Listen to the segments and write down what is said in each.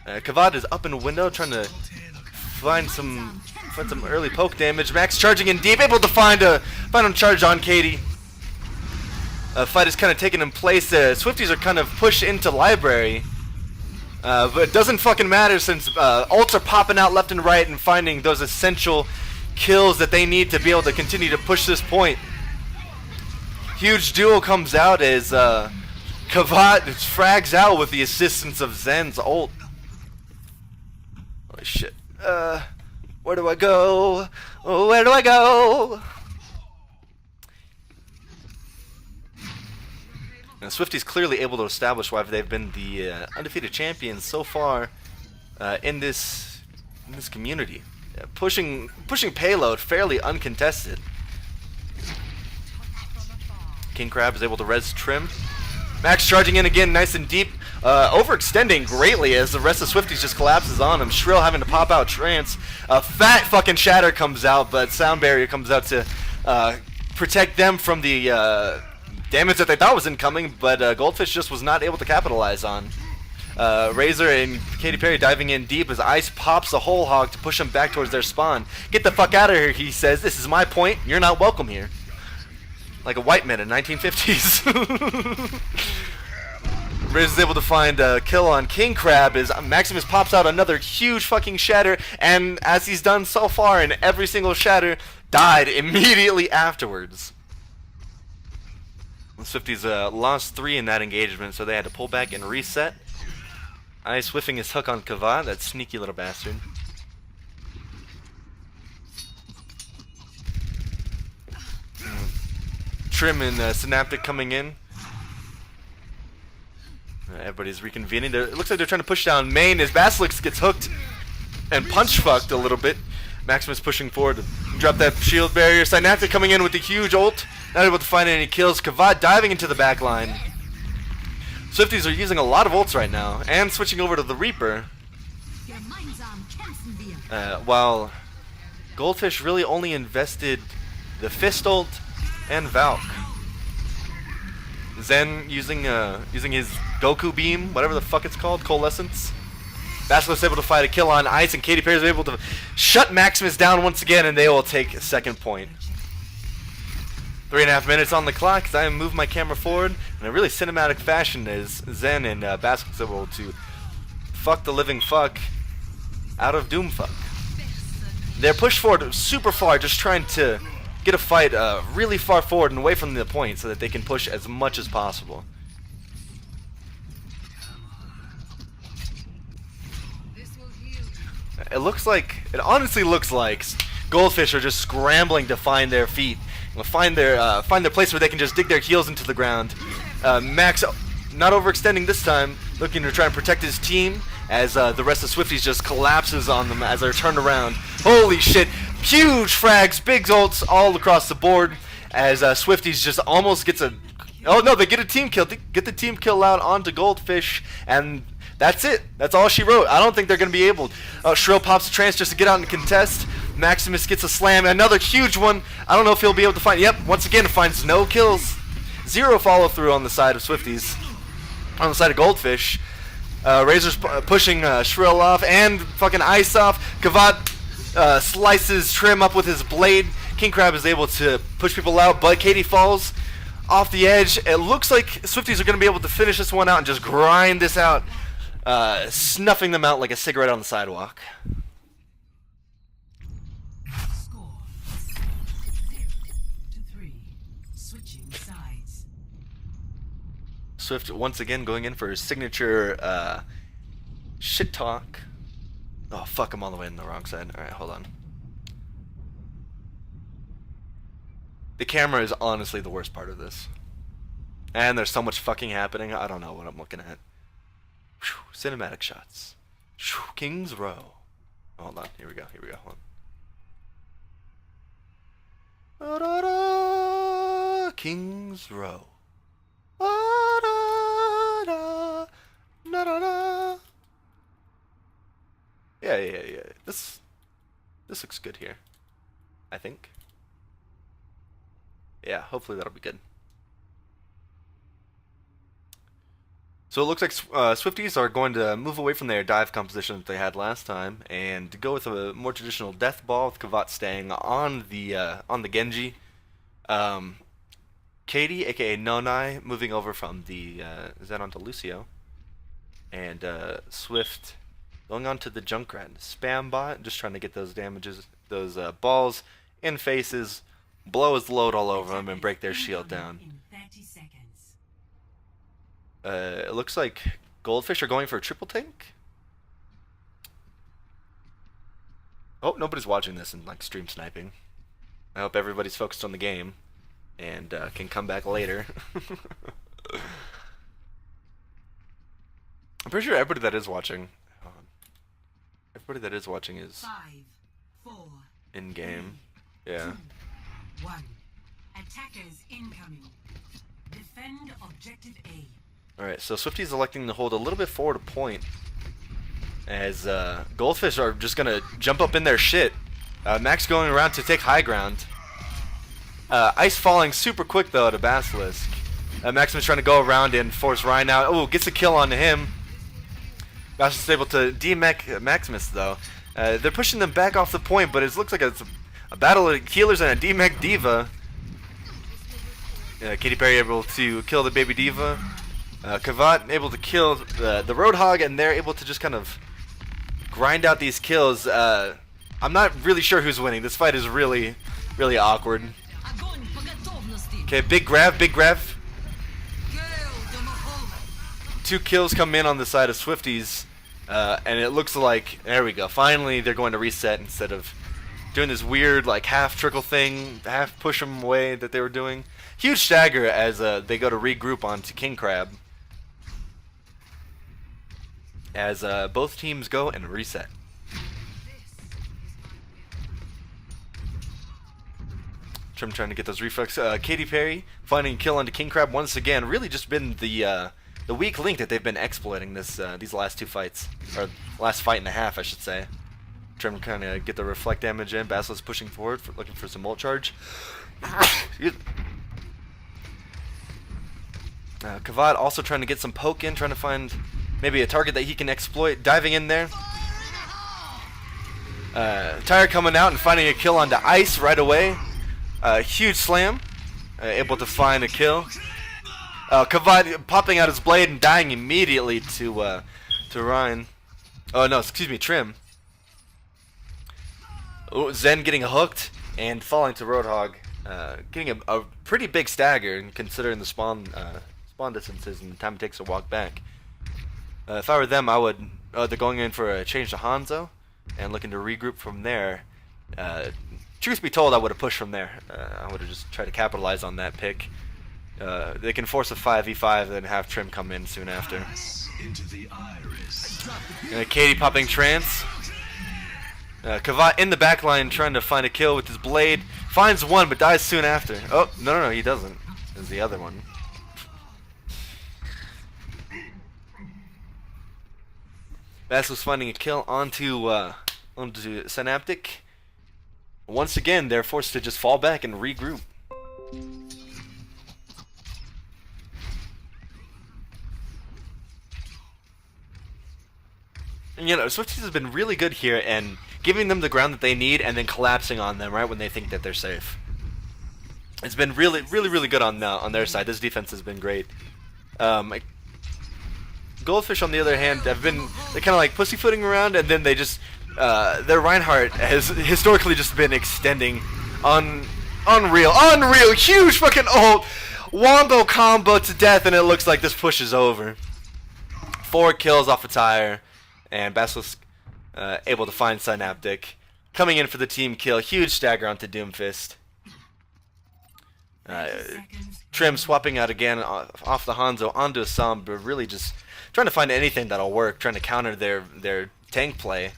Kavad is up in a window trying to find some early poke damage. Max charging in deep, able to find a charge on Katie. Fight is kind of taken in place. Swifties are kind of pushed into library. But it doesn't fucking matter since ults are popping out left and right and finding those essential kills that they need to be able to continue to push this point. Huge duo comes out as Kavad frags out with the assistance of Zen's ult. Holy shit. Where do I go? Where do I go? Now, Swifty's clearly able to establish why they've been the undefeated champions so far in this community. Pushing payload fairly uncontested. King Crab is able to res Trim. Max charging in again, nice and deep. Overextending greatly as the rest of Swifties just collapses on him. Shrill having to pop out Trance. Fat fucking Shatter comes out, but Sound Barrier comes out to protect them from the damage that they thought was incoming, but Goldfish just was not able to capitalize on. Razor and Katy Perry diving in deep as Ice pops a whole hog to push them back towards their spawn. Get the fuck out of here, he says. This is my point. You're not welcome here. Like a white man in 1950s. Riz is able to find a kill on King Crab as Maximus pops out another huge fucking shatter, and as he's done so far in every single shatter, died immediately afterwards. The Swifties lost 3 in that engagement, so they had to pull back and reset. Ice whiffing his hook on Kavad, that sneaky little bastard. Trim and Synaptic coming in. Everybody's reconvening. It looks like they're trying to push down main as Basilisk gets hooked and punch fucked a little bit. Maximus pushing forward to drop that shield barrier. Synaptic coming in with the huge ult. Not able to find any kills. Kavad diving into the back line. Swifties are using a lot of ults right now and switching over to the Reaper. While Goldfish really only invested the Fist ult and Valk. Zen using his Goku beam, whatever the fuck it's called, Coalescence. Basilisk able to fight a kill on Ice, and Katy Perry is able to shut Maximus down once again, and they will take a second point. 3.5 minutes on the clock as I move my camera forward in a really cinematic fashion as Zen and Basilisk able to fuck the living fuck out of Doomfuck. They're pushed forward super far, just trying to get a fight really far forward and away from the point so that they can push as much as possible. It honestly looks like Goldfish are just scrambling to find their feet, find their place where they can just dig their heels into the ground. Max, not overextending this time, looking to try and protect his team as the rest of Swifties just collapses on them as they're turned around. Holy shit! Huge frags, big ults all across the board as Swifties just almost gets a... Oh no, they get a team kill. They get the team kill out onto Goldfish, and that's it. That's all she wrote. I don't think they're going to be able... Shrill pops a trance just to get out and contest. Maximus gets a slam. Another huge one. I don't know if he'll be able to find... Yep, once again, finds no kills. 0 follow-through on the side of Swifties. On the side of Goldfish. Razor's pushing Shrill off and fucking Ice off. Kavad slices Trim up with his blade. King Crab is able to push people out, but Katie falls off the edge. It looks like Swifties are going to be able to finish this one out and just grind this out. Snuffing them out like a cigarette on the sidewalk. Score 0-3. Switching sides. Swift once again going in for his signature shit talk. Oh fuck, I'm all the way on the wrong side. Alright, hold on. The camera is honestly the worst part of this. And there's so much fucking happening, I don't know what I'm looking at. Whew, cinematic shots. Whew, King's Row. Oh, hold on, here we go, hold on. Da-da-da, King's Row. Da-da-da, da-da-da. Yeah. This looks good here, I think. Yeah, hopefully that'll be good. So it looks like Swifties are going to move away from their dive composition that they had last time and go with a more traditional death ball with Kavat staying on the Genji. Katie, aka Nonai, moving over from the Zen onto Lucio, and Swift going on to the Junkrat spam bot, just trying to get those damages, those balls in faces, blow his load all over them, and break their shield down. In 30 seconds. It looks like Goldfish are going for a triple tank. Oh, nobody's watching this and like stream sniping. I hope everybody's focused on the game and can come back later. I'm pretty sure everybody that is watching, everybody that is watching is 5, 4, in game. Yeah. 2, 1. Attackers incoming. Defend objective A. All right. So Swifty's electing to hold a little bit forward a point, as Goldfish are just gonna jump up in their shit. Max going around to take high ground. Ice falling super quick though to Basilisk. Maximus trying to go around and force Ryan out. Oh, gets a kill on him. Basilisk is able to demech Maximus though. They're pushing them back off the point, but it looks like it's a battle of healers and a demech diva. Katy Perry able to kill the baby diva. Kavat able to kill the Roadhog, and they're able to just kind of grind out these kills. I'm not really sure who's winning. This fight is really, really awkward. Okay, big grab, big grab. 2 kills come in on the side of Swifties, and it looks like, there we go, finally they're going to reset instead of doing this weird like half trickle thing, half push them away that they were doing. Huge stagger as they go to regroup onto King Crab, as both teams go and reset. Trim trying to get those reflex. Katy Perry finding a kill onto King Crab once again. Really just been the weak link that they've been exploiting these last 2 fights, or last fight and a half, I should say. Trim kind of get the reflect damage in. Basilisk pushing forward, looking for some ult charge. Kavat also trying to get some poke in, trying to find maybe a target that he can exploit. Diving in there. Tyre coming out and finding a kill onto Ice right away. Huge slam, able to find a kill. Kavat popping out his blade and dying immediately to Ryan. Oh no, excuse me, Trim. Oh, Zen getting hooked and falling to Roadhog, getting a pretty big stagger considering the spawn distances and the time it takes to walk back. If I were them, I would. They're going in for a change to Hanzo and looking to regroup from there. Truth be told, I would have pushed from there. I would have just tried to capitalize on that pick. They can force a 5v5 and then have Trim come in soon after. Into the iris. Katie popping trance. Kavat in the back line trying to find a kill with his blade. Finds one but dies soon after. Oh, no, he doesn't. There's the other one. Bass was finding a kill onto Synaptic. Once again, they're forced to just fall back and regroup. And you know, Swifties has been really good here and giving them the ground that they need and then collapsing on them right when they think that they're safe. It's been really good on their side. This defense has been great. Goldfish, on the other hand, they're kind of like pussyfooting around, and then they just their Reinhardt has historically just been extending unreal, huge fucking ult, wombo combo to death, and it looks like this push is over. 4 kills off a Tyre, and Basilisk able to find Synaptic, coming in for the team kill. Huge stagger onto Doomfist. Trim swapping out again off the Hanzo onto a Sombra, really just trying to find anything that'll work, trying to counter their tank play.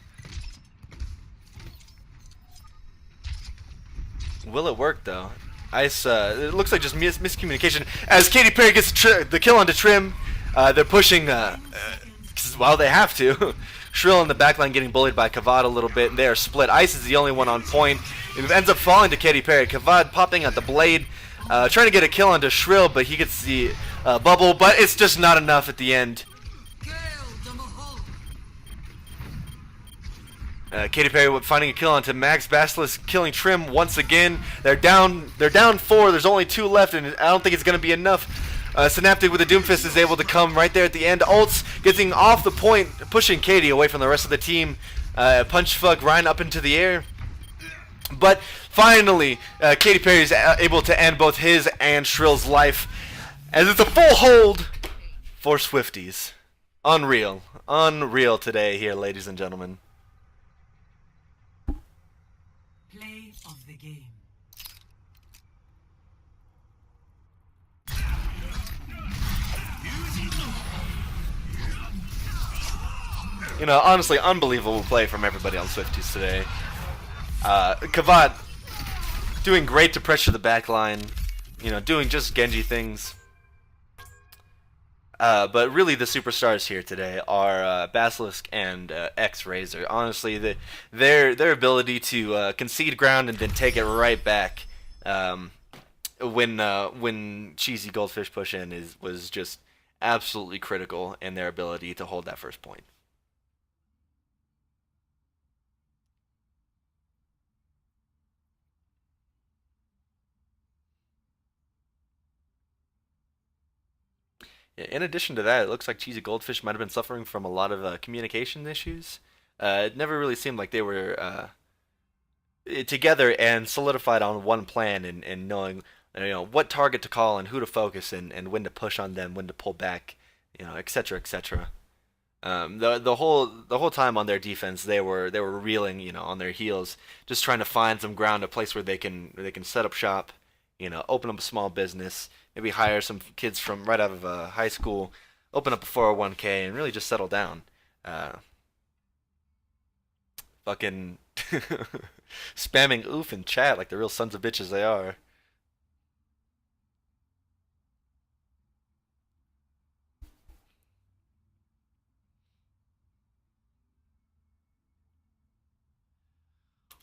Will it work though? Ice, it looks like just miscommunication as Katy Perry gets the kill onto Trim. They're pushing, well, they have to. Shrill in the backline getting bullied by Kavat a little bit, and they are split. Ice is the only one on point. It ends up falling to Katy Perry. Kavat popping at the blade, trying to get a kill onto Shrill, but he gets the bubble, but it's just not enough at the end. Katy Perry finding a kill onto Max Basilisk, killing Trim once again. They're down 4. There's only 2 left, and I don't think it's going to be enough. Synaptic with the Doomfist is able to come right there at the end. Ults getting off the point, pushing Katy away from the rest of the team. Punch fuck Ryan up into the air. But finally, Katy Perry is able to end both his and Shrill's life, as it's a full hold for Swifties. Unreal. Unreal today here, ladies and gentlemen. Play of the game. You know, honestly, unbelievable play from everybody on Swifties today. Kavat doing great to pressure the back line, you know, doing just Genji things. But really the superstars here today are Basilisk and X-Razor. Honestly, their ability to concede ground and then take it right back when Cheesy Goldfish push in was just absolutely critical in their ability to hold that first point. In addition to that, it looks like Cheesy Goldfish might have been suffering from a lot of communication issues. It never really seemed like they were together and solidified on one plan and knowing, you know, what target to call and who to focus and when to push on them, when to pull back, you know, etc. etc. The whole time on their defense, they were reeling, you know, on their heels, just trying to find some ground, a place where they can set up shop, you know, open up a small business. Maybe hire some kids from right out of high school, open up a 401k, and really just settle down. Fucking spamming oof in chat like the real sons of bitches they are.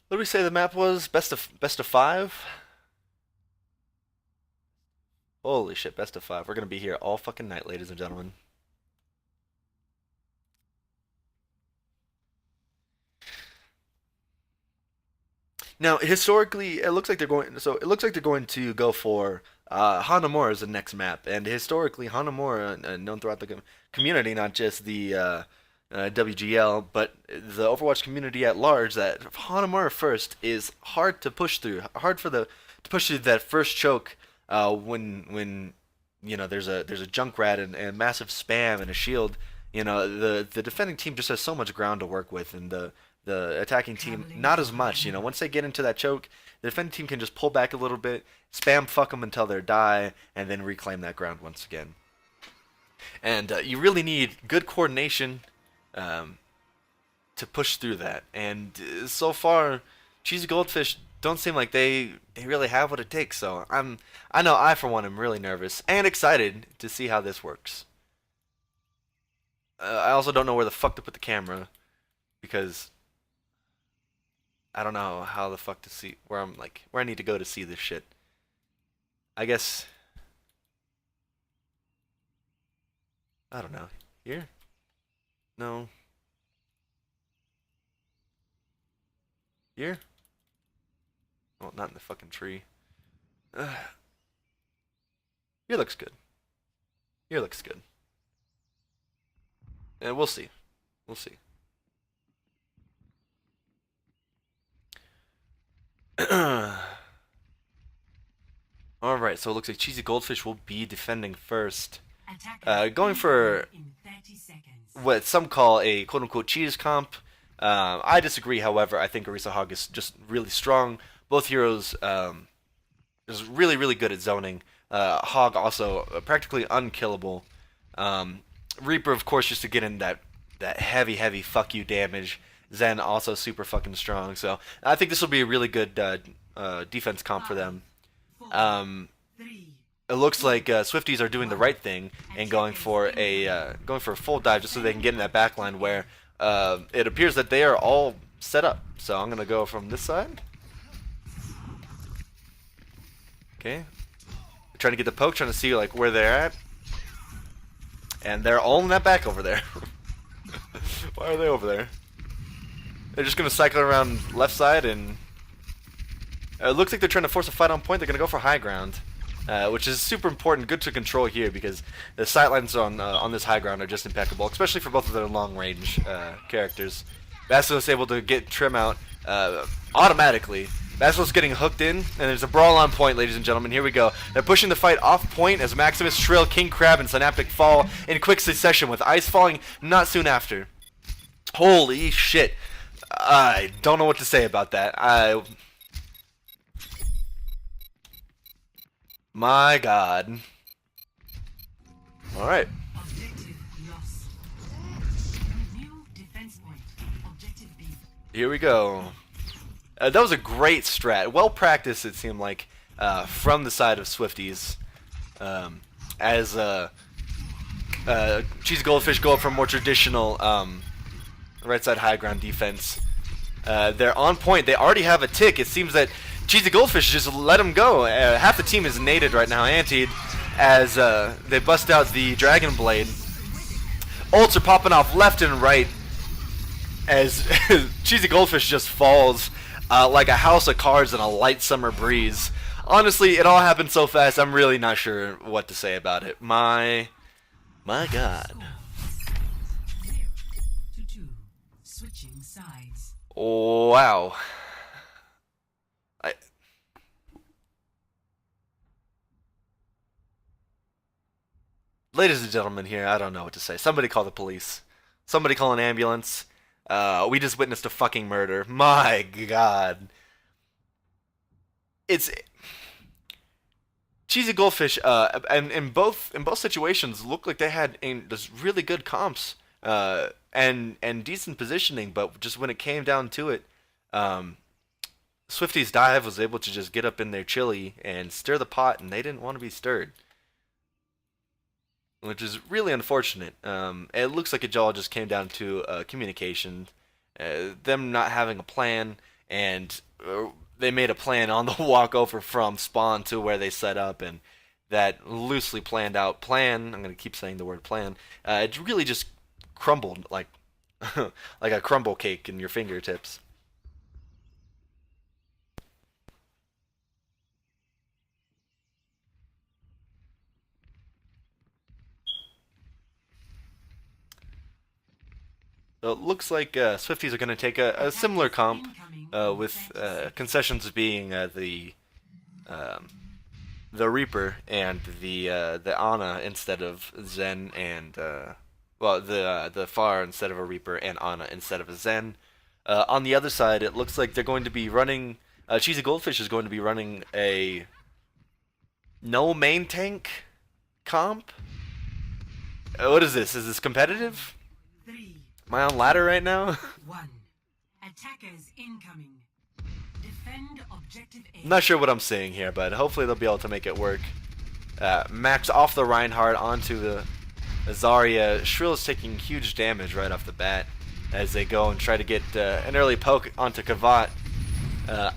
What did we say the map was? Best of 5? Holy shit, best of 5. We're gonna be here all fucking night, ladies and gentlemen. Now, historically, it looks like they're going. So it looks like they're going to go for Hanamura as the next map, and historically, Hanamura, known throughout the community, not just the WGL, but the Overwatch community at large, that Hanamura first is hard to push through, hard for to push through that first choke. When you know there's a Junkrat and massive spam and a shield, you know the defending team just has so much ground to work with, and the attacking team not as much. You know, once they get into that choke, the defending team can just pull back a little bit, spam fuck them until they die, and then reclaim that ground once again. And you really need good coordination to push through that. And so far, Cheesy Goldfish don't seem like they really have what it takes. So I know I for one am really nervous and excited to see how this works. I also don't know where the fuck to put the camera, because I don't know how the fuck to see where I need to go to see this shit. I guess I don't know. Here? No. Here? Well, not in the fucking tree. Here looks good. Here looks good. And we'll see. We'll see. Alright, so it looks like Cheesy Goldfish will be defending first. Going for what some call a quote-unquote cheese comp. I disagree, however. I think Orisa Hog is just really strong. Both heroes is really, really good at zoning. Hog also practically unkillable. Reaper, of course, just to get in that heavy fuck you damage. Zen also super fucking strong. So I think this will be a really good defense comp for them. It looks like Swifties are doing the right thing and going for a full dive just so they can get in that backline where it appears that they are all set up. So I'm gonna go from this side. Okay. trying to get the poke, trying to see like where they're at. And they're all in that back over there. Why are they over there? They're just gonna cycle around left side, and it looks like they're trying to force a fight on point. They're gonna go for high ground, which is super important, good to control here because the sightlines on this high ground are just impeccable, especially for both of their long range characters. Basilisk's able to get Trim out automatically. Basilisk's getting hooked in, and there's a brawl on point, ladies and gentlemen. Here we go. They're pushing the fight off point as Maximus, Shrill, King Crab, and Synaptic fall in quick succession, with Ice falling not soon after. Holy shit. I don't know what to say about that. My god. Alright. Objective lost. New defense point. Objective B. Here we go. That was a great strat. Well practiced, it seemed like, from the side of Swifties. As Cheesy Goldfish go up for more traditional right side high ground defense. They're on point. They already have a tick. It seems that Cheesy Goldfish just let them go. Half the team is naded right now, antied, as they bust out the Dragon Blade. Ults are popping off left and right as Cheesy Goldfish just falls like a house of cards in a light summer breeze. Honestly, it all happened so fast, I'm really not sure what to say about it. My god. 0-2. Switching sides. Wow. Ladies and gentlemen here, I don't know what to say. Somebody call the police. Somebody call an ambulance. We just witnessed a fucking murder. My god. It's Cheesy Goldfish, and in both situations looked like they had just really good comps, and decent positioning, but just when it came down to it, Swifty's dive was able to just get up in there chilly and stir the pot, and they didn't want to be stirred, which is really unfortunate. It looks like it all just came down to communication, them not having a plan, and they made a plan on the walk over from spawn to where they set up, and that loosely planned out plan, I'm going to keep saying the word plan, it really just crumbled like like a crumble cake in your fingertips. So it looks like Swifties are going to take a similar comp, with concessions being the Reaper and the Ana instead of Zen, and well, the Far instead of a Reaper, and Ana instead of a Zen. On the other side, it looks like they're going to be running. Cheesy Goldfish is going to be running a no main tank comp. What is this? Is this competitive? 3, Am I on ladder right now? 1. Attackers incoming. Defend objective A. I'm not sure what I'm seeing here, but hopefully they'll be able to make it work. Max off the Reinhardt onto the Zarya. Shrill is taking huge damage right off the bat as they go and try to get an early poke onto Kavat.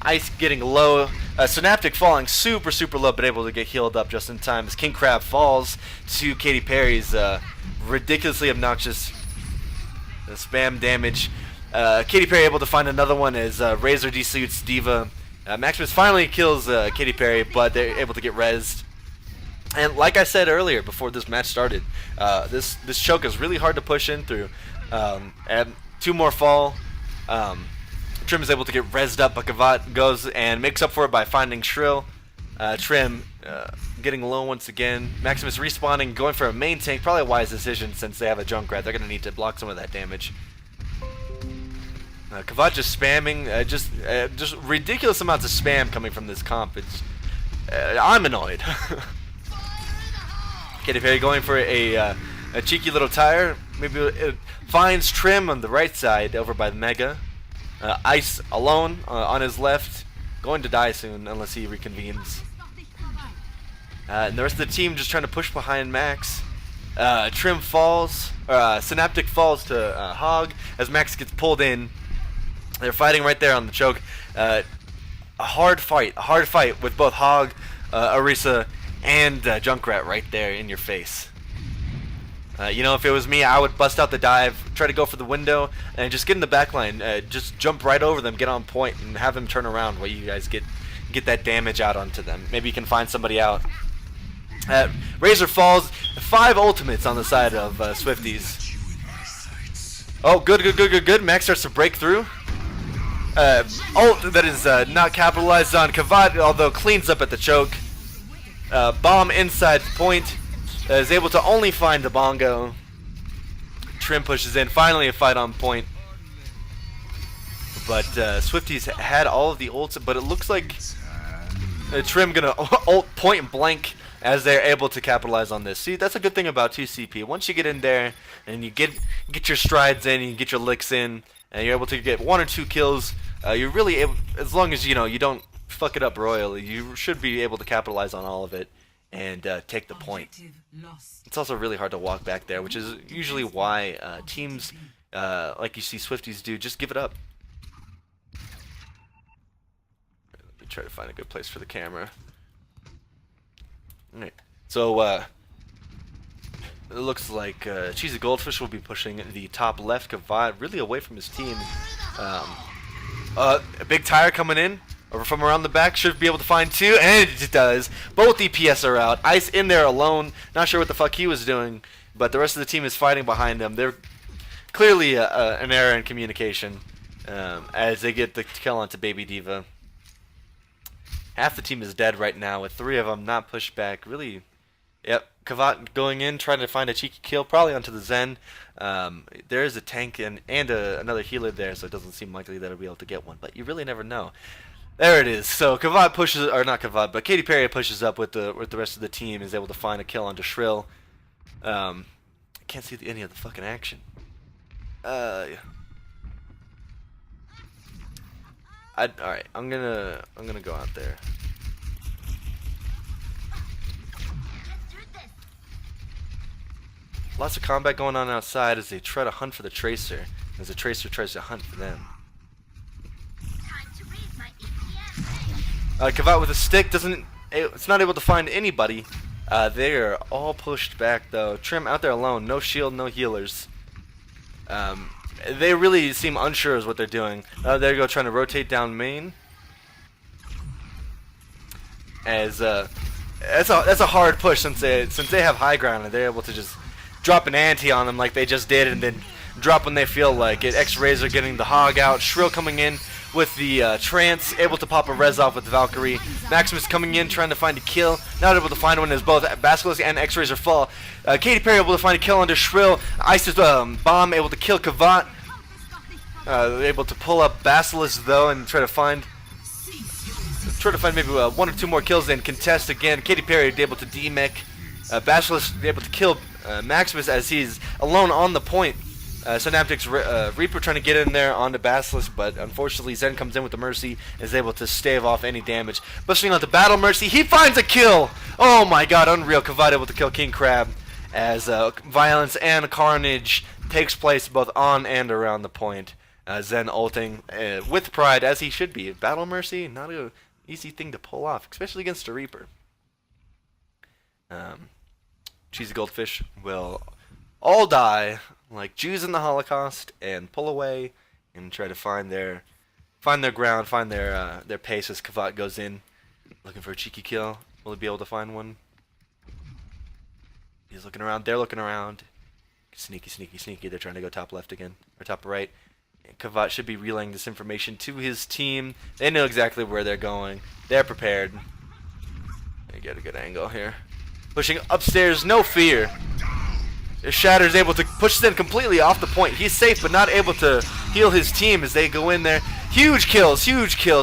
Ice getting low. Synaptic falling super low, but able to get healed up just in time as King Crab falls to Katy Perry's ridiculously obnoxious spam damage. Katy Perry able to find another one as Razor desuits Diva. Maximus finally kills Katy Perry, but they're able to get rezzed. And like I said earlier, before this match started, this choke is really hard to push in through. And two more fall. Trim is able to get rezzed up, but Kavat goes and makes up for it by finding Shrill. Trim getting low once again. Maximus respawning, going for a main tank. Probably a wise decision since they have a Junkrat. They're going to need to block some of that damage. Kavat just spamming, just ridiculous amounts of spam coming from this comp. It's, I'm annoyed. Katy Perry going for a cheeky little tire. Maybe it finds Trim on the right side over by the Mega. Ice alone on his left, going to die soon unless he reconvenes. And the rest of the team just trying to push behind Max. Trim falls, Synaptic falls to Hog as Max gets pulled in. They're fighting right there on the choke. A hard fight with both Hog, Orisa, and Junkrat right there in your face. You know, if it was me, I would bust out the dive, try to go for the window, and just get in the back line. Just jump right over them, get on point, and have them turn around while you guys get that damage out onto them. Maybe you can find somebody out. Razor falls. 5 ultimates on the side of Swifties. Oh, good. Max starts to break through. Ult that is not capitalized on. Kavad, although cleans up at the choke. Bomb inside point. Is able to only find the bongo. Trim pushes in. Finally a fight on point. But Swifties had all of the ults, but it looks like Trim gonna ult point blank as they're able to capitalize on this. See, that's a good thing about 2CP. Once you get in there and you get your strides in, you get your licks in, and you're able to get 1 or 2 kills, you're really able, as long as you don't fuck it up royally, you should be able to capitalize on all of it and take the point. It's also really hard to walk back there, which is usually why teams like you see Swifties do, just give it up. Let me try to find a good place for the camera. Alright, so it looks like Cheesy Goldfish will be pushing the top left. Kavad really away from his team. A big tire coming in over from around the back, should be able to find 2, and it does. Both EPS are out. Ice in there alone, not sure what the fuck he was doing, but the rest of the team is fighting behind him. They're clearly an error in communication as they get the kill onto Baby Diva. Half the team is dead right now, with 3 of them not pushed back. Really, yep. Kavat going in, trying to find a cheeky kill, probably onto the Zen. There is a tank and another healer there, so it doesn't seem likely that he'll be able to get one. But you really never know. There it is. So Kavat pushes, or not Kavat, but Katy Perry pushes up with the rest of the team, is able to find a kill onto Shrill. I can't see any of the fucking action. Yeah. Alright, I'm gonna go out there. Lots of combat going on outside as they try to hunt for the Tracer, as the Tracer tries to hunt for them. Kavat with a stick it's not able to find anybody. They are all pushed back though. Trim out there alone, no shield, no healers. They really seem unsure as what they're doing. There you go, trying to rotate down main. As that's a hard push since they have high ground and they're able to just drop an ante on them like they just did, and then drop when they feel like it. X-Razor getting the hog out. Shrill coming in with the trance, able to pop a res off with Valkyrie. Maximus coming in, trying to find a kill. Not able to find one as both Basilisk and X-Razor fall. Katy Perry able to find a kill under Shrill. Ice's bomb able to kill Kavat. Able to pull up Basilisk though and try to find maybe 1 or 2 more kills and contest again. Katy Perry able to demech. Basilisk able to kill Maximus as he's alone on the point. Synaptic's Reaper trying to get in there onto Basilisk, but unfortunately Zen comes in with the Mercy and is able to stave off any damage. Busting onto Battle Mercy, he finds a kill! Oh my god, unreal. Kavad able to kill King Crab as violence and carnage takes place both on and around the point. Zen ulting with pride, as he should be. Battle Mercy, not an easy thing to pull off, especially against a Reaper. Cheesy Goldfish will all die like Jews in the Holocaust and pull away and try to find their ground, find their pace as Kavat goes in looking for a cheeky kill. Will he be able to find one? He's looking around. They're looking around. Sneaky. They're trying to go top left again, or top right. And Kavat should be relaying this information to his team. They know exactly where they're going. They're prepared. They get a good angle here. Pushing upstairs, no fear. Shatter's able to push Zen completely off the point. He's safe, but not able to heal his team as they go in there. Huge kills,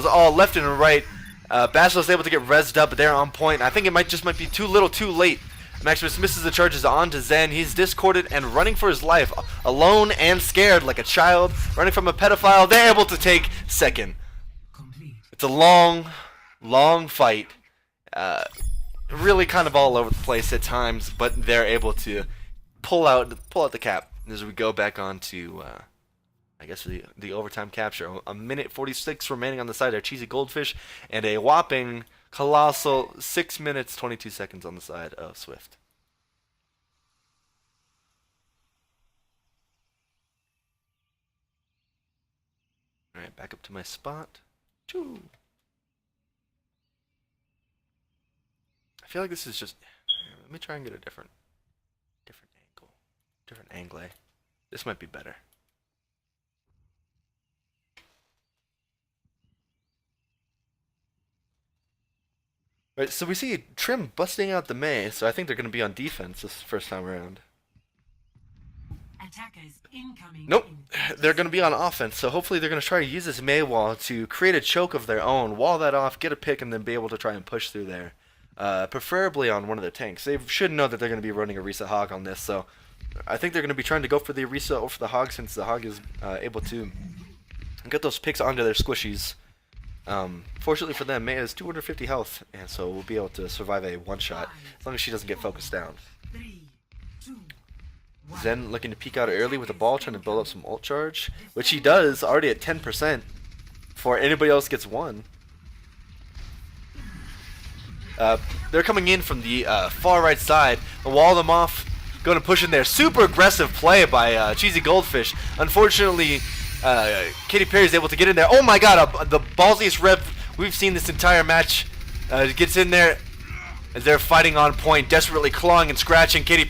all left and right. Basilisk able to get rezzed up, but they're on point. I think it might be too little, too late. Maximus misses the charges onto Zen. He's discorded and running for his life, alone and scared like a child, running from a pedophile. They're able to take second. It's a long fight. Really kind of all over the place at times, but they're able to pull out the cap as we go back on to I guess the overtime capture. A minute 46 remaining on the side of Cheesy Goldfish, and a whopping colossal 6 minutes 22 seconds on the side of Swift. All right, back up to my spot. Choo. I feel like this is just. Let me try and get a different angle. This might be better. Right, so we see Trim busting out the Mei, so I think they're going to be on defense this first time around. Attackers incoming. Nope, they're going to be on offense, so hopefully they're going to try to use this Mei wall to create a choke of their own, wall that off, get a pick, and then be able to try and push through there. Preferably on one of the tanks. They should know that they're going to be running Orisa Hog on this, so I think they're going to be trying to go for the Orisa over the Hog, since the Hog is able to get those picks onto their squishies. Fortunately for them, Mei has 250 health, and so we'll be able to survive a one-shot as long as she doesn't get focused down. 3, 2, 1. Zen looking to peek out early with the ball, trying to build up some ult charge, which he does, already at 10% before anybody else gets one. They're coming in from the far right side, wall them off, going to push in there. Super aggressive play by Cheesy Goldfish. Unfortunately, Katy Perry is able to get in there. Oh my god, the ballsiest rev we've seen this entire match. Gets in there as they're fighting on point, desperately clawing and scratching. Katy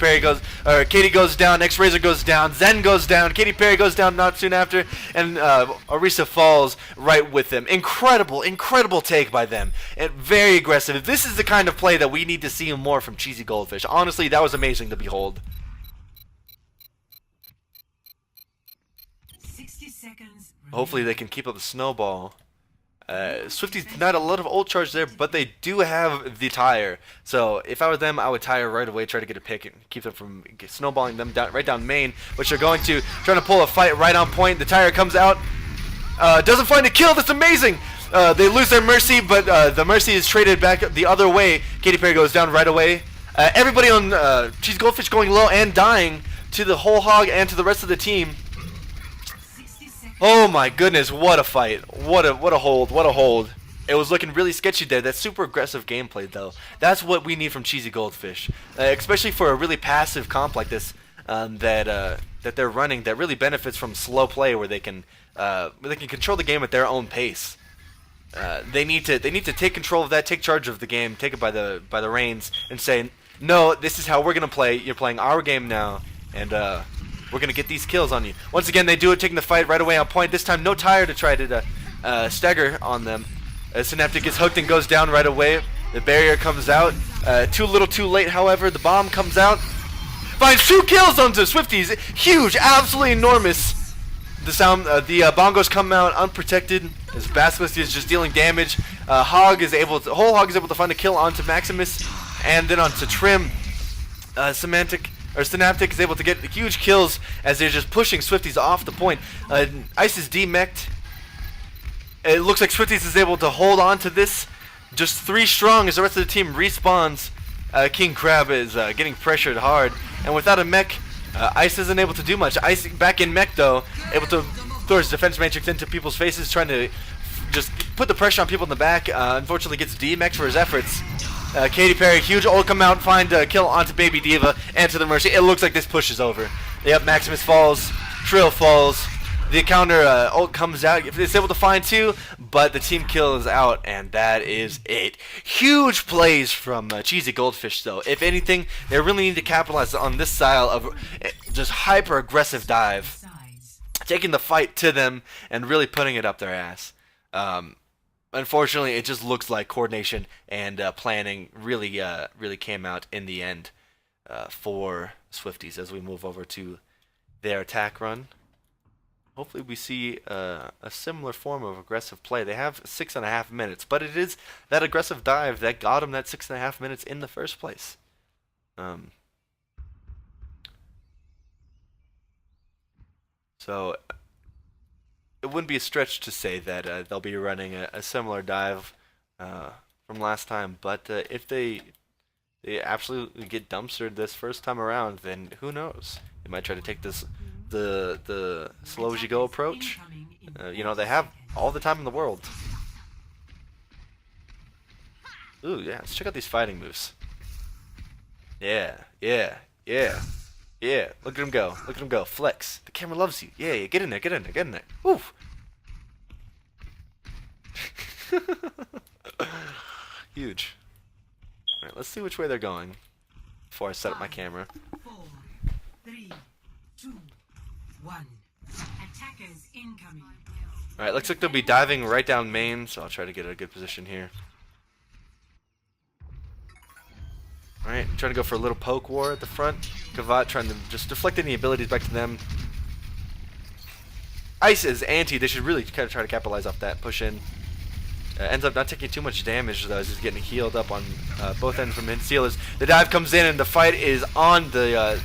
goes down, X-Razor goes down, Zen goes down, Katy Perry goes down not soon after, and Orisa falls right with them. Incredible take by them, and very aggressive. This is the kind of play that we need to see more from Cheesy Goldfish. Honestly, that was amazing to behold. 60 seconds. Hopefully they can keep up the snowball. Swifties not a lot of ult charge there, but they do have the tire. So if I were them, I would tire right away, try to get a pick and keep them from snowballing them down, right down main, which they're going to, trying to pull a fight right on point. The tire comes out, doesn't find a kill. That's amazing. They lose their Mercy, but the Mercy is traded back the other way. Katy Perry goes down right away. Everybody on Cheese Goldfish going low and dying to the whole Hog and to the rest of the team. Oh my goodness, what a fight. What a hold. It was looking really sketchy there. That's super aggressive gameplay though. That's what we need from Cheesy Goldfish. Especially for a really passive comp like this that they're running that really benefits from slow play where they can control the game at their own pace. They need to take control of that, take charge of the game, take it by the reins and say, "No, this is how we're going to play. You're playing our game now." And we're going to get these kills on you. Once again, they do it, taking the fight right away on point. This time, no tire to try to stagger on them. Synaptic gets hooked and goes down right away. The barrier comes out. Too little, too late, however. The bomb comes out. Finds 2 kills onto Swifties. Huge, absolutely enormous. The bongos come out unprotected as Basilisk is just dealing damage. Whole Hog is able to find a kill onto Maximus and then onto Trim. Synaptic is able to get huge kills as they're just pushing Swifties off the point. Ice is demech'd. It looks like Swifties is able to hold on to this. Just 3 strong as the rest of the team respawns. King Crab is getting pressured hard. And without a mech, Ice isn't able to do much. Ice back in mech though, able to throw his defense matrix into people's faces, trying to just put the pressure on people in the back. Unfortunately gets demech'd for his efforts. Katy Perry, huge ult come out, find a kill onto Baby Diva and to the Mercy. It looks like this push is over. Yep, Maximus falls, Trill falls. The counter ult comes out. It's able to find 2, but the team kill is out, and that is it. Huge plays from Cheesy Goldfish, though. If anything, they really need to capitalize on this style of just hyper-aggressive dive. Taking the fight to them and really putting it up their ass. Unfortunately, it just looks like coordination and planning really came out in the end for Swifties as we move over to their attack run. Hopefully we see a similar form of aggressive play. They have 6.5 minutes, but it is that aggressive dive that got them that 6.5 minutes in the first place. So it wouldn't be a stretch to say that they'll be running a similar dive from last time, but if they absolutely get dumpstered this first time around, then who knows? They might try to take this the slow as you go approach. You know, they have all the time in the world. Ooh, yeah, let's check out these fighting moves. Yeah, yeah, yeah, yeah. Look at him go. Look at him go. Flex. The camera loves you. Yeah, yeah. Get in there, get in there, get in there. Oof. Huge. Alright, let's see which way they're going before I set up my camera. 4, 3, 2, 1. Attackers incoming. Alright, looks like they'll be diving right down main, so I'll try to get a good position here. Alright, trying to go for a little poke war at the front. Kavat trying to just deflect any abilities back to them. Ice is anti, they should really kind of try to capitalize off that, push in. Ends up not taking too much damage though, as he's getting healed up on both ends from Seal. As the dive comes in and the fight is on the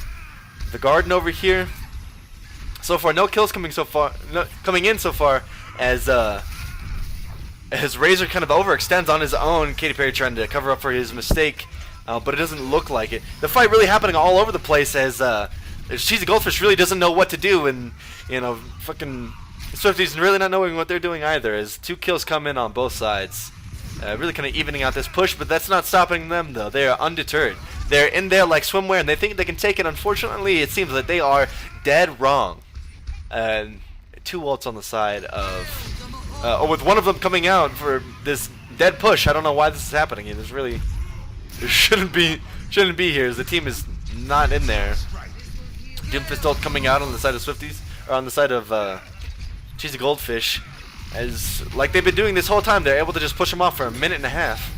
garden over here. So far, no kills coming in so far, as Razor kind of overextends on his own. Katy Perry trying to cover up for his mistake, but it doesn't look like it. The fight really happening all over the place, as Cheesy Goldfish really doesn't know what to do, and you know, fucking Swifties really not knowing what they're doing either, as 2 kills come in on both sides. Really kind of evening out this push, but that's not stopping them though. They are undeterred. They're in there like swimwear, and they think they can take it. Unfortunately, it seems that they are dead wrong. 2 ults on the side of, with one of them coming out for this dead push. I don't know why this is happening. There shouldn't be here, as the team is not in there. Doomfist ult coming out on the side of Swifties, or on the side of Cheesy Goldfish, as like they've been doing this whole time. They're able to just push them off for a minute and a half.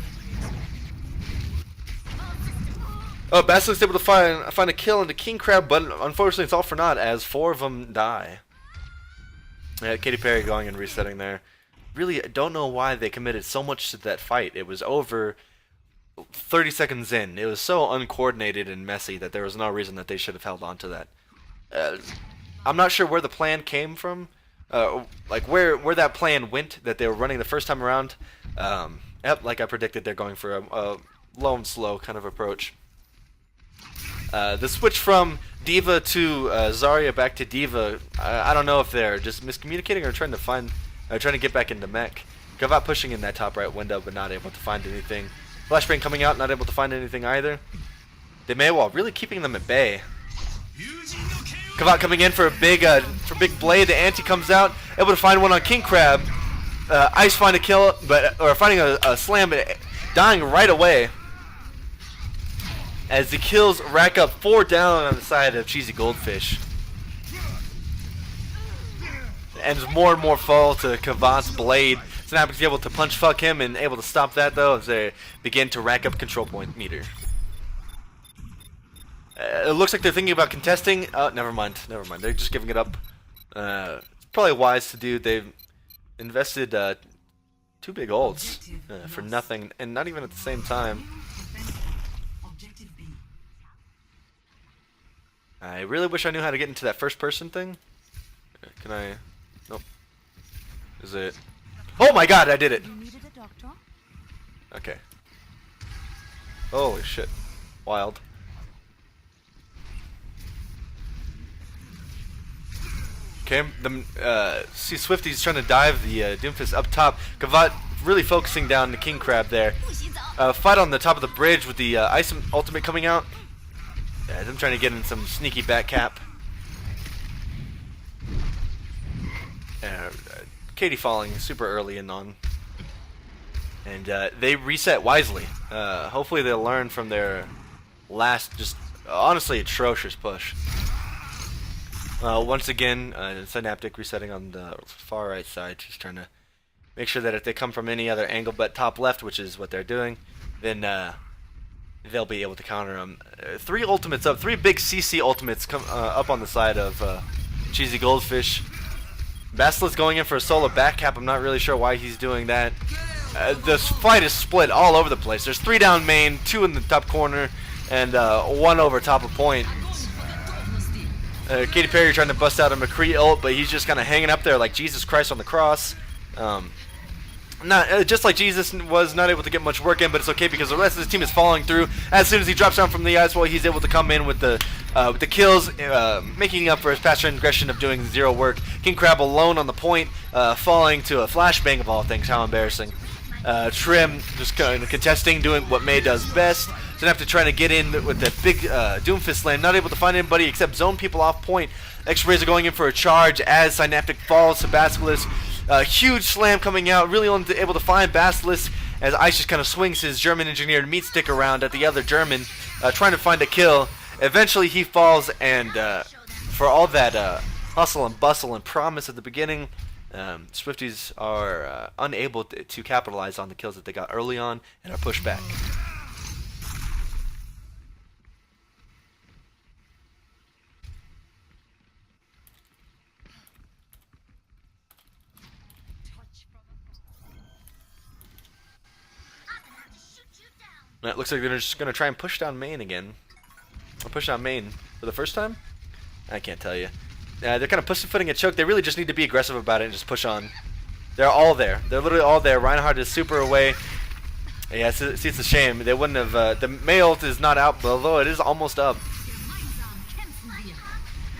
Oh, Basilic's able to find a kill into King Crab, but unfortunately it's all for naught, as 4 of them die. Katy Perry going and resetting there. Really don't know why they committed so much to that fight. It was over 30 seconds in. It was so uncoordinated and messy that there was no reason that they should have held on to that. I'm not sure where the plan came from. Like where that plan went that they were running the first time around. Yep, like I predicted, they're going for a low and slow kind of approach. The switch from Diva to Zarya back to Diva, I don't know if they're just miscommunicating or trying to get back into mech. Gavat pushing in that top right window, but not able to find anything. Flashbang coming out, not able to find anything either. They may well really keeping them at bay. Kavat coming in for a big blade. The anti comes out, able to find one on King Crab. Ice find a kill, or finding a slam, but dying right away. As the kills rack up 4 down on the side of Cheesy Goldfish. And more and more fall to Kavat's blade. Snap's able to punch fuck him and able to stop that though, as they begin to rack up control point meter. It looks like they're thinking about contesting. Oh, never mind. They're just giving it up. It's probably wise to do. They've invested 2 big ults for nothing, and not even at the same time. I really wish I knew how to get into that first person thing. Can I? Nope. Is it? Oh my god, I did it! Okay. Holy shit. Wild. Okay, see Swifty's trying to dive the Doomfist up top. Kavat really focusing down the King Crab there. Fight on the top of the bridge with the Ice ultimate coming out. Them trying to get in some sneaky back cap. Katie falling super early in on. And they reset wisely. Hopefully they'll learn from their last, just honestly atrocious push. Once again, Synaptic resetting on the far right side, just trying to make sure that if they come from any other angle but top left, which is what they're doing, then they'll be able to counter them. 3 ultimates up, 3 big CC ultimates come up on the side of Cheesy Goldfish. Basilisk going in for a solo back cap. I'm not really sure why he's doing that. This fight is split all over the place. There's 3 down main, 2 in the top corner, and 1 over top of point. Katy Perry trying to bust out a McCree ult, but he's just kind of hanging up there like Jesus Christ on the cross. not just like Jesus was not able to get much work in, but it's okay because the rest of his team is following through. As soon as he drops down from the ice wall, he's able to come in with the kills, making up for his past transgression of doing zero work. King Crab alone on the point, falling to a flashbang of all things. How embarrassing. Trim just kind of contesting, doing what May does best. Then after trying to get in with the big Doomfist slam, not able to find anybody except zone people off point. X-Rays are going in for a charge as Synaptic falls to Basilisk. Huge slam coming out, really only able to find Basilisk as Ice just kind of swings his German engineered meat stick around at the other German, trying to find a kill. Eventually he falls, and for all that hustle and bustle and promise at the beginning, Swifties are unable to capitalize on the kills that they got early on and are pushed back. It looks like they're just going to try and push down main again. Or push down main for the first time? I can't tell you. They're kind of pussyfooting a choke. They really just need to be aggressive about it and just push on. They're all there. They're literally all there. Reinhardt is super away. Yeah, see, it's a shame. They wouldn't have... the May ult is not out, although it is almost up.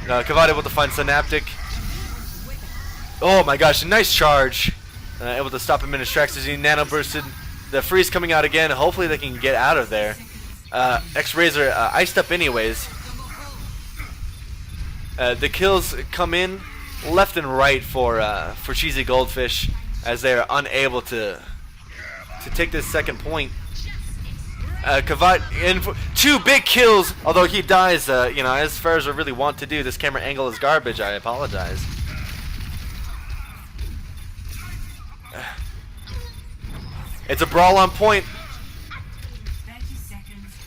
Kavad able to find Synaptic. Oh my gosh, nice charge. Able to stop him in his tracks as he nano bursted. The freeze coming out again. Hopefully they can get out of there. X-Rays are iced up anyways. The kills come in left and right for Cheesy Goldfish as they are unable to take this second point. Kavat in for 2 big kills, although he dies. You know, as far as I really want to do. This camera angle is garbage. I apologize. It's a brawl on point.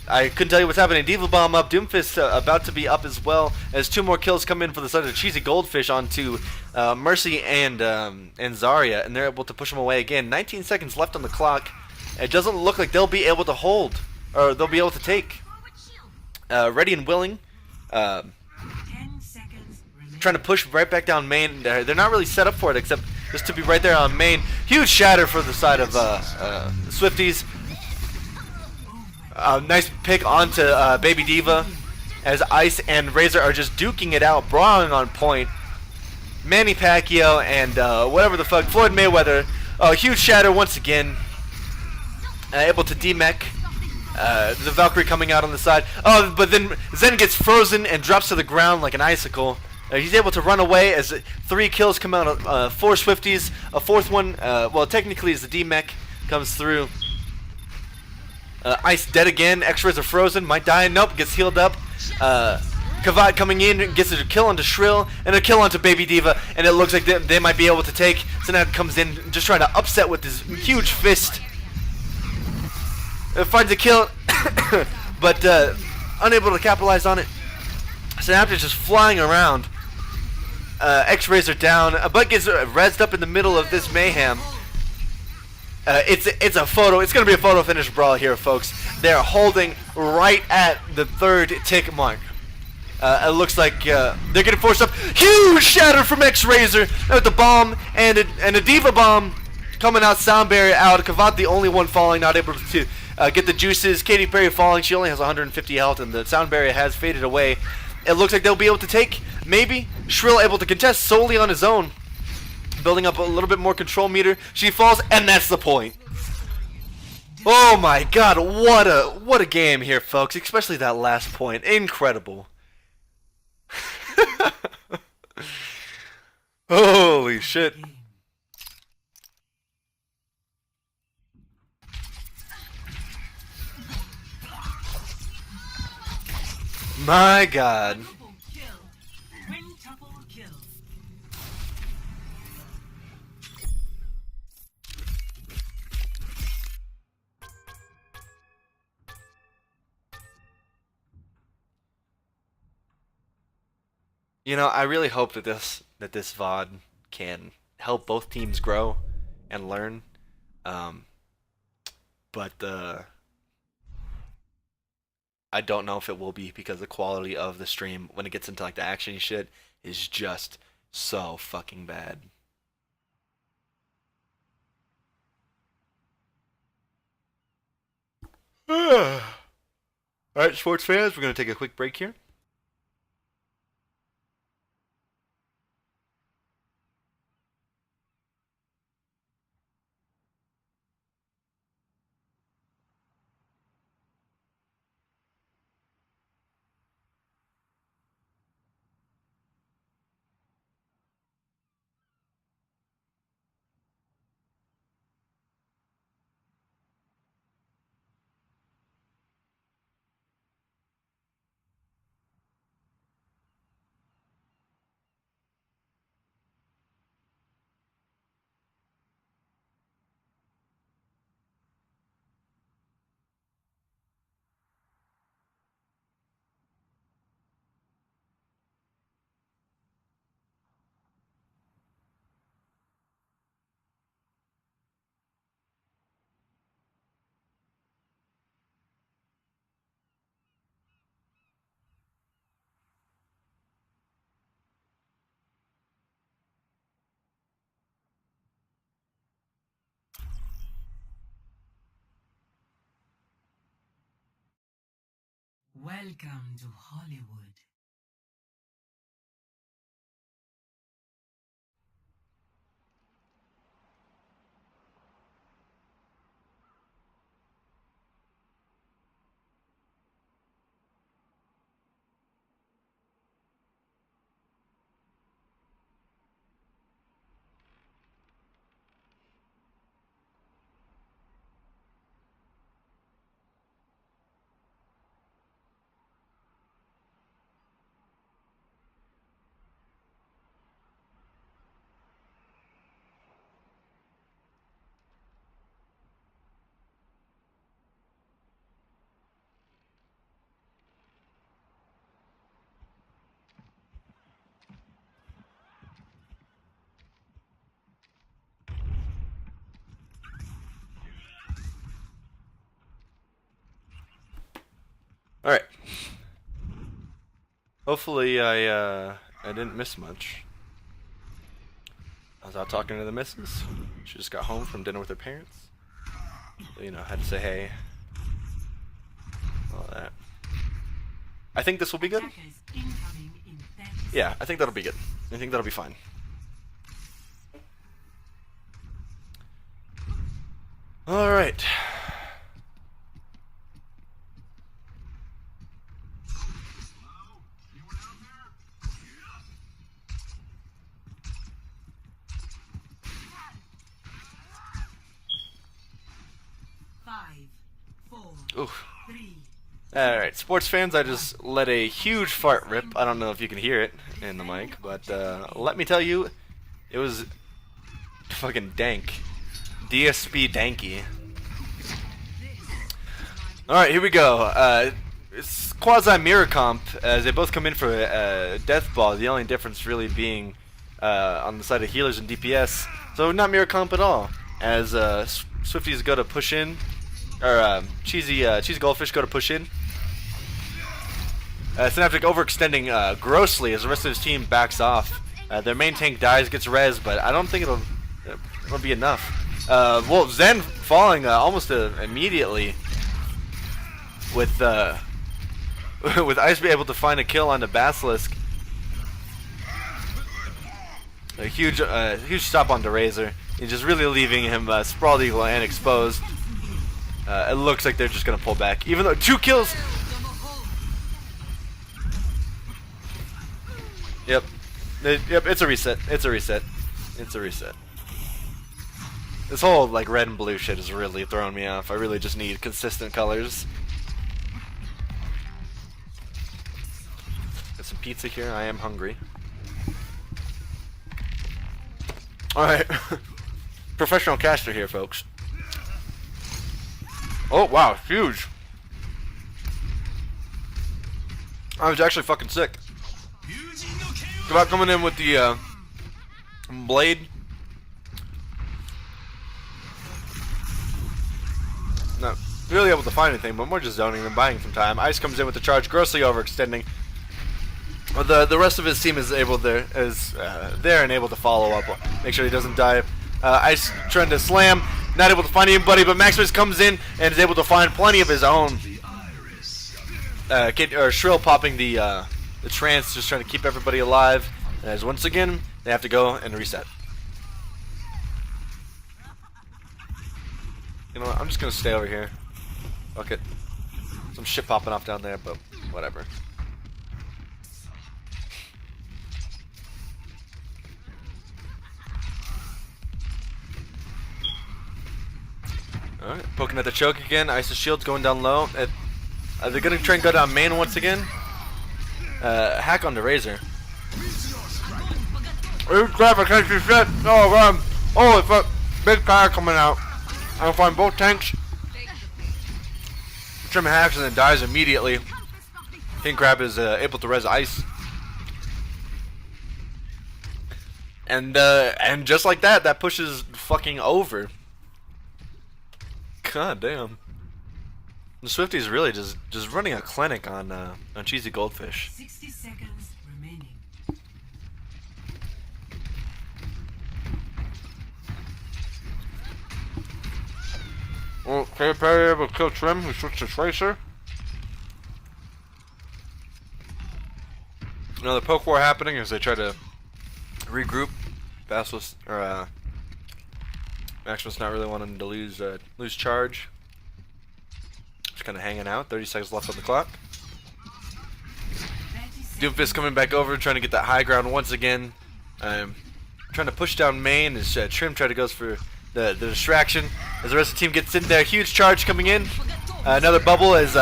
I couldn't tell you what's happening. Diva Bomb up. Doomfist about to be up as well as 2 more kills come in for the side of Cheesy Goldfish onto Mercy and Zarya, and they're able to push them away again. 19 seconds left on the clock. It doesn't look like they'll be able to hold, or they'll be able to take. Ready and willing. 10 seconds remaining. Trying to push right back down main. They're not really set up for it, except just to be right there on main. Huge shatter for the side of Swifties. Nice pick onto Baby Diva as Ice and Razor are just duking it out, brawling on point. Manny Pacquiao and whatever the fuck, Floyd Mayweather. Huge shatter once again. Able to demech. The Valkyrie coming out on the side. Oh, but then Zen gets frozen and drops to the ground like an icicle. He's able to run away as 3 kills come out of 4 Swifties. A 4th one, well, technically is the demech comes through. Ice dead again. X-Rays are frozen. Might die. Nope. Gets healed up. Kavad coming in. Gets a kill onto Shrill. And a kill onto Baby Diva. And it looks like they might be able to take. So now comes in just trying to upset with his huge fist. Finds a kill. But unable to capitalize on it. Synaptic just flying around. X-Rays are down. But gets rezzed up in the middle of this mayhem. It's a photo. It's going to be a photo finish brawl here, folks. They're holding right at the 3rd tick mark. It looks like they're getting forced up. Huge shatter from X-Razor with the bomb and a Diva bomb coming out. Sound barrier out. Kavat the only one falling, not able to get the juices. Katy Perry falling. She only has 150 health, and the sound barrier has faded away. It looks like they'll be able to take. Maybe Shrill able to contest solely on his own. Building up a little bit more control meter. She falls, and that's the point. Oh my god, what a game here, folks. Especially that last point. Incredible. Holy shit. My god. You know, I really hope that this VOD can help both teams grow and learn. But I don't know if it will be, because the quality of the stream when it gets into like the action shit is just so fucking bad. Alright, sports fans, we're going to take a quick break here. Welcome to Hollywood. Alright. Hopefully I didn't miss much. I was out talking to the missus. She just got home from dinner with her parents. So, you know, had to say hey. All that. I think this will be good. Attackers incoming in 30 Yeah, I think that'll be good. I think that'll be fine. Alright. Oof. Alright, sports fans, I just let a huge fart rip. I don't know if you can hear it in the mic, but let me tell you, it was fucking dank. DSP danky. Alright, here we go. It's quasi-mirror comp, as they both come in for a death ball, the only difference really being on the side of healers and DPS. So not mirror comp at all, as Swifties go to push in, or cheesy goldfish go to push in. Synaptic overextending grossly as the rest of his team backs off. Their main tank dies, gets res, but I don't think it'll be enough. Well, Zen falling almost immediately with with Ice be able to find a kill on the Basilisk. A huge stop on the Razor. He's just really leaving him sprawled eagle and exposed. It looks like they're just gonna pull back, even though 2 kills. Yep, it's a reset. It's a reset. It's a reset. This whole like red and blue shit is really throwing me off. I really just need consistent colors. Got some pizza here. I am hungry. All right, professional caster here, folks. Oh wow, huge! I was actually fucking sick. About coming in with the blade. Not really able to find anything, but more just zoning and buying some time. Ice comes in with the charge, grossly overextending. The rest of his team is there and able to follow up, make sure he doesn't die. Ice trying to slam, not able to find anybody, but Maximus comes in and is able to find plenty of his own. Shrill popping the trance, just trying to keep everybody alive. As once again, they have to go and reset. You know what? I'm just gonna stay over here. Fuck it. Some shit popping off down there, but whatever. Alright, poking at the choke again. Ice's shield's going down low. Are they gonna try and go down main once again? Hack on the Razor. Crap, I can't see shit. Oh, holy fuck. Big fire coming out. I'll find both tanks. Trim hacks and then dies immediately. King Crab is able to res Ice. And just like that, that pushes fucking over. God damn. The Swifties really just running a clinic on Cheesy Goldfish. 60 seconds remaining. Well, Katy Perry able to kill Trim, who switched to Tracer. Another poke war happening as they try to regroup. Basilisk, or Maximus not really wanting to lose charge. Just kind of hanging out. 30 seconds left on the clock. Doomfist coming back over, trying to get that high ground once again. Trying to push down main as Trim try to goes for the distraction. As the rest of the team gets in there, huge charge coming in. Another bubble as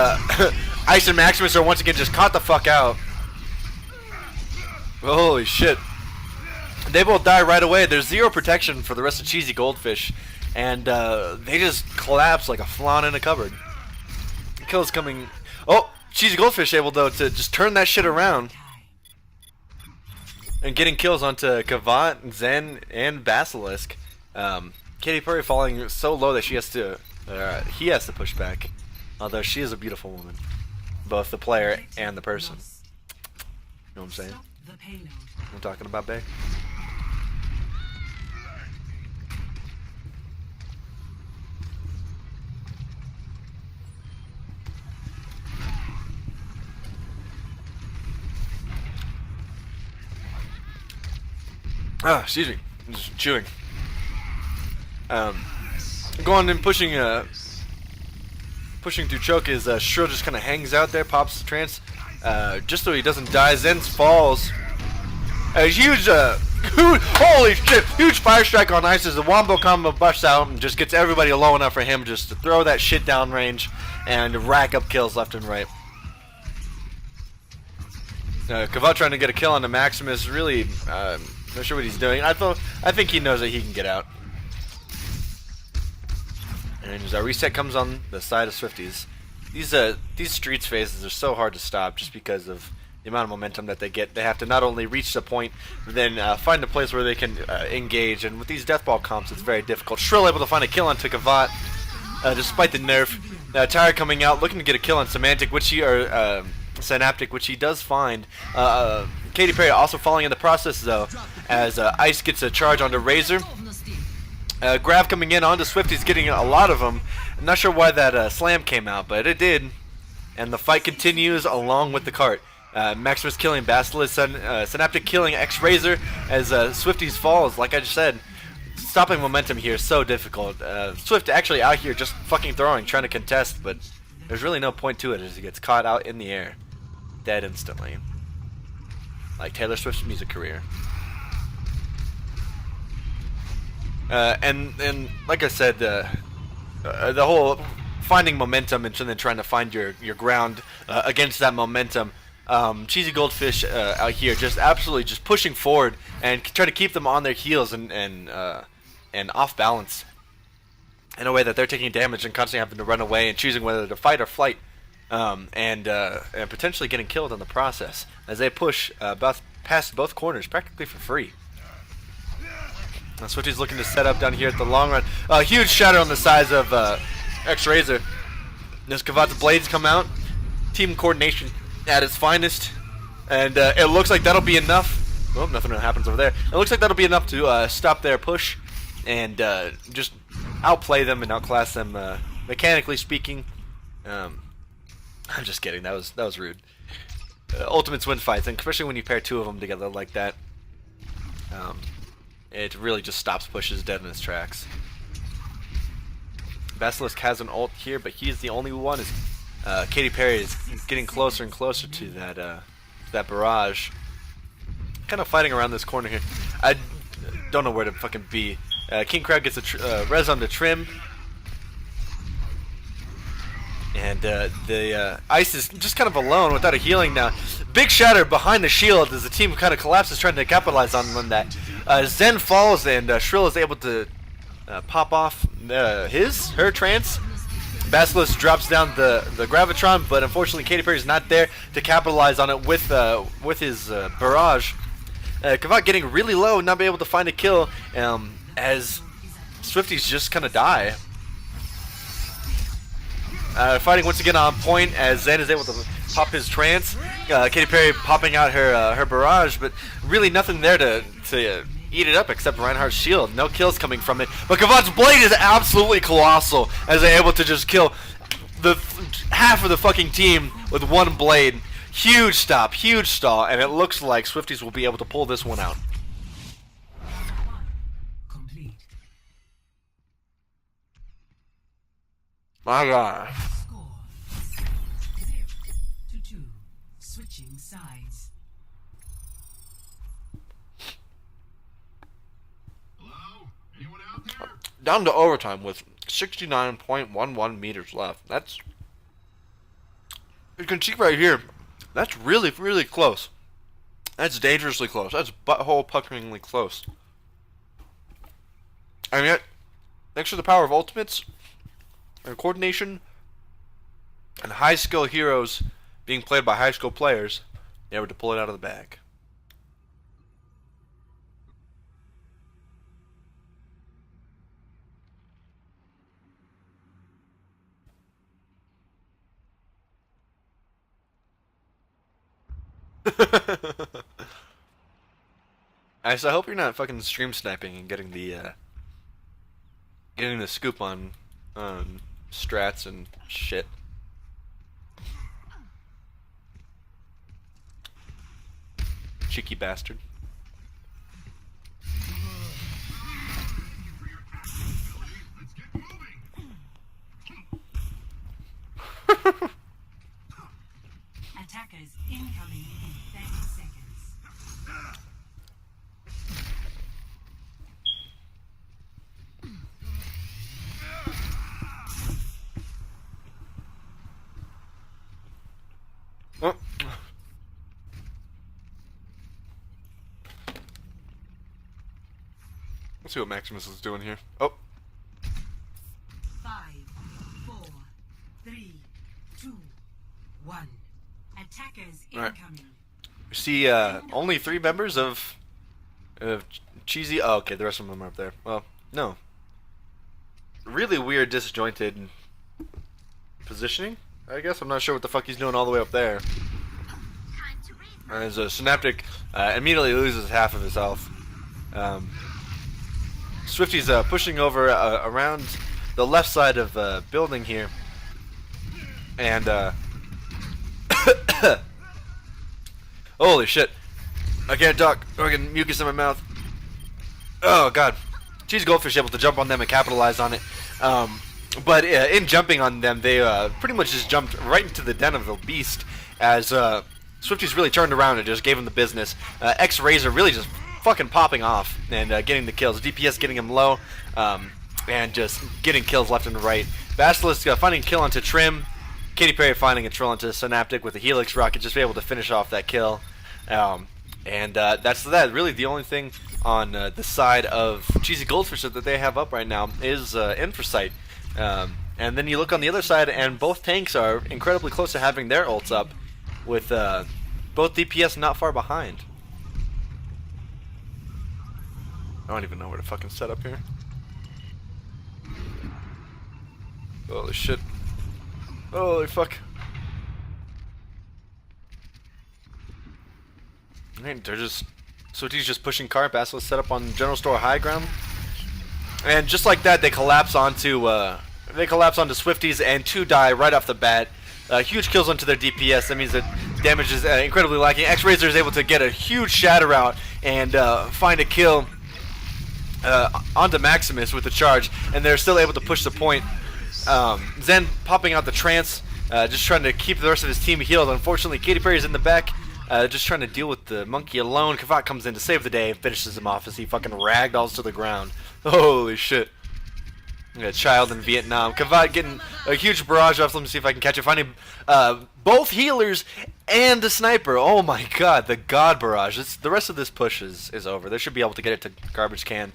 Ice and Maximus are once again just caught the fuck out. Holy shit. They both die right away. There's zero protection for the rest of Cheesy Goldfish. And they just collapse like a flan in a cupboard. The kill's coming. Oh, Cheesy Goldfish able though to just turn that shit around. And getting kills onto Kavat, Zen, and Basilisk. Katy Perry falling so low that he has to push back. Although she is a beautiful woman. Both the player and the person. You know what I'm saying? The payload. I'm talking about, babe. Ah, excuse me. I'm just chewing. Going and pushing through choke is Shrill just kind of hangs out there, pops the trance, just so he doesn't die. Zen falls. A huge, holy shit! Huge fire strike on Ice as the wombo combo busts out and just gets everybody low enough for him just to throw that shit down range and rack up kills left and right. Kavat trying to get a kill on the Maximus. Really, not sure what he's doing. I think he knows that he can get out. And as our reset comes on the side of Swifties, these Streets phases are so hard to stop just because of the amount of momentum that they get. They have to not only reach the point, but then find a place where they can engage. And with these Deathball comps, it's very difficult. Shrill able to find a kill on Kavat, despite the nerf. Tyre coming out, looking to get a kill on Semantic, Synaptic, which he does find. Katy Perry also falling in the process though, as Ice gets a charge onto Razor. Grav coming in onto Swifties, getting a lot of them. I'm not sure why that slam came out, but it did. And the fight continues along with the cart. Maximus killing Basilisk, Synaptic killing X-Razor as Swifties falls. Like I just said, stopping momentum here is so difficult. Swift actually out here just fucking throwing, trying to contest, but there's really no point to it as he gets caught out in the air. Dead instantly. Like Taylor Swift's music career. And like I said, the whole finding momentum and then trying to find your ground against that momentum. Cheesy Goldfish out here just absolutely just pushing forward and trying to keep them on their heels and off balance in a way that they're taking damage and constantly having to run away and choosing whether to fight or flight, and potentially getting killed in the process as they push past both corners practically for free. Swifty's looking to set up down here at the long run. Huge shatter on the size of X-Razor. As Kavat's blades come out, team coordination at its finest, and it looks like that'll be enough. Well, nothing happens over there. It looks like that'll be enough to stop their push and just outplay them and outclass them mechanically speaking. I'm just kidding. That was rude. Ultimates win fights, and especially when you pair two of them together like that. It really just stops pushes dead in its tracks. Basilisk has an ult here, but he's the only one. Katy Perry is getting closer and closer to that barrage. Kind of fighting around this corner here. I don't know where to fucking be. King Crab gets a res on the trim. And the Ice is just kind of alone without a healing now. Big shatter behind the shield as the team kind of collapses, trying to capitalize on that. Zen falls and Shrill is able to pop off her trance. Basilisk drops down the Gravitron, but unfortunately Katy Perry's not there to capitalize on it with his barrage. Kavat getting really low, not being able to find a kill as Swifties just kind of die. Fighting once again on point as Zen is able to pop his trance. Katy Perry popping out her barrage, but really nothing there to eat it up except Reinhardt's shield. No kills coming from it. But Kavat's blade is absolutely colossal as they're able to just kill half of the fucking team with one blade. Huge stop, huge stall, and it looks like Swifties will be able to pull this one out. Complete. My God. Score 0-2. Switching sides. Hello? Anyone out there? Down to overtime with 69.11 meters left. That's, you can see right here, that's really, really close. That's dangerously close. That's butthole puckeringly close. And yet, thanks to the power of ultimates and coordination and high skill heroes being played by high skill players, they were to pull it out of the bag. I hope you're not fucking stream sniping and getting the scoop on strats and shit. Cheeky bastard. Let's get moving. Attackers incoming in 30 seconds. Oh. Let's see what Maximus is doing here. Oh. 5, 4, 3, 2, 1. Attackers Alright. incoming. We see only 3 members of Cheesy. Oh, okay, the rest of them are up there. Well, no. Really weird, disjointed positioning, I guess. I'm not sure what the fuck he's doing all the way up there. As Synaptic immediately loses half of his health. Swifty's pushing over around the left side of building here. And, holy shit. I can't talk. I can mucus in my mouth. Oh, God. Cheesy Goldfish able to jump on them and capitalize on it. But in jumping on them, they pretty much just jumped right into the den of the beast as Swifty's really turned around and just gave him the business. X-Razor really just fucking popping off and getting the kills. DPS getting him low and just getting kills left and right. Basilisk finding a kill onto Trim. Katy Perry finding a trill onto Synaptic with a Helix Rocket, just be able to finish off that kill. And that's that. Really, the only thing on the side of Cheesy Goldfish that they have up right now is Infrasight. And then you look on the other side, and both tanks are incredibly close to having their ults up, with both DPS not far behind. I don't even know where to fucking set up here. Holy shit. Holy fuck. Right, they're just... Swifty's just pushing cart. Basilisk set up on General Store high ground. And just like that, they collapse onto Swifties, and 2 die right off the bat. huge kills onto their DPS. That means that damage is incredibly lacking. X-Razor is able to get a huge shatter out and find a kill onto Maximus with the charge, and they're still able to push the point. Zen popping out the trance, just trying to keep the rest of his team healed. Unfortunately, Katy Perry's in the back, just trying to deal with the monkey alone. Kavat comes in to save the day and finishes him off as he fucking ragdolls to the ground. Holy shit. A child in Vietnam. Kavat getting a huge barrage off. Let me see if I can catch it. Finding both healers and the sniper. Oh my god, the god barrage. The rest of this push is over. They should be able to get it to garbage can.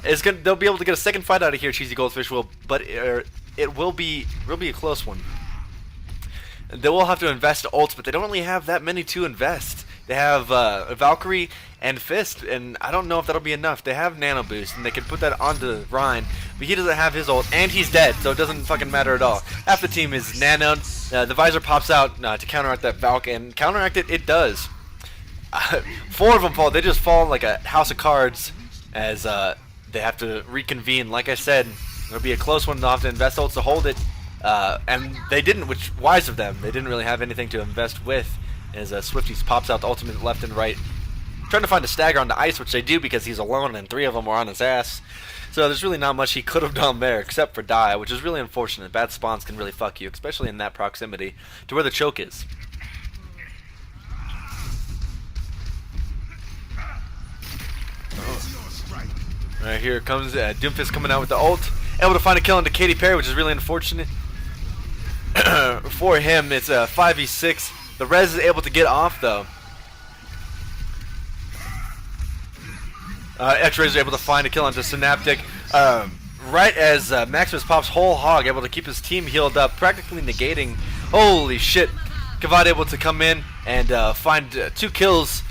They'll be able to get a second fight out of here, Cheesy Goldfish will, but it will be a close one. They will have to invest ults, but they don't really have that many to invest. They have Valkyrie and Fist, and I don't know if that'll be enough. They have Nano Boost, and they can put that onto Ryan, but he doesn't have his ult, and he's dead, so it doesn't fucking matter at all. Half the team is nanoed. The visor pops out to counteract that Valk, and counteract it does. 4 of them fall. They just fall like a house of cards as they have to reconvene. Like I said, it'll be a close one. They'll have to invest ults to hold it, and they didn't, which wise of them. They didn't really have anything to invest with, as Swifties pops out the ultimate left and right. Trying to find a stagger on the ice, which they do because he's alone, and 3 of them were on his ass. So there's really not much he could have done there except for die, which is really unfortunate. Bad spawns can really fuck you, especially in that proximity to where the choke is. Alright, here comes Doomfist coming out with the ult. Able to find a kill into Katy Perry, which is really unfortunate. For him, it's a 5v6. The res is able to get off, though. X-Razor is able to find a kill onto Synaptic. Right as Maximus pops whole hog, able to keep his team healed up, practically negating. Holy shit. Kavat able to come in and find 2 kills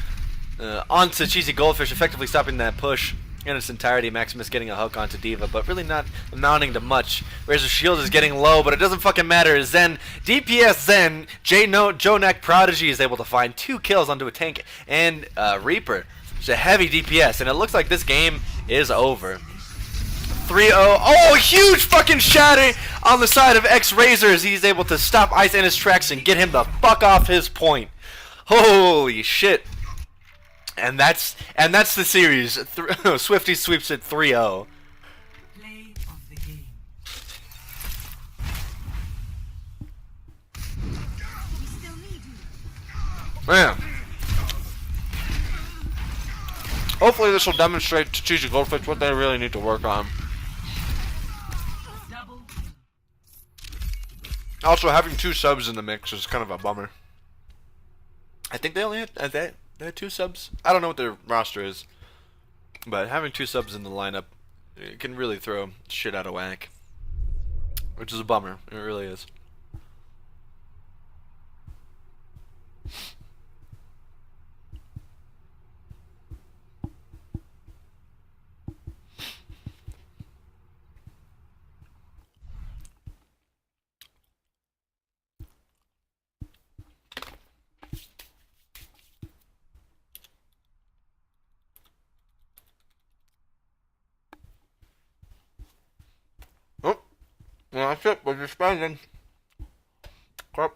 onto Cheesy Goldfish, effectively stopping that push in its entirety. Maximus getting a hook onto Diva, but really not amounting to much. Razor Shield is getting low, but it doesn't fucking matter. Zen, DPS Zen, Jonak Prodigy is able to find 2 kills onto a tank and Reaper. It's a heavy DPS, and it looks like this game is over. 3-0. Oh, huge fucking shatter on the side of X-Razor as he's able to stop Ice in his tracks and get him the fuck off his point. Holy shit. And that's the series. Swifty sweeps it 3-0. Play of the game. We still need you. Man. Hopefully this will demonstrate to Cheesy Goldfish what they really need to work on. Double kill. Also, having 2 subs in the mix is kind of a bummer. I think they only had, they had 2 subs. I don't know what their roster is, but having 2 subs in the lineup, it can really throw shit out of whack, which is a bummer. It really is. Oh, well, that's it. We're just spending. Bye.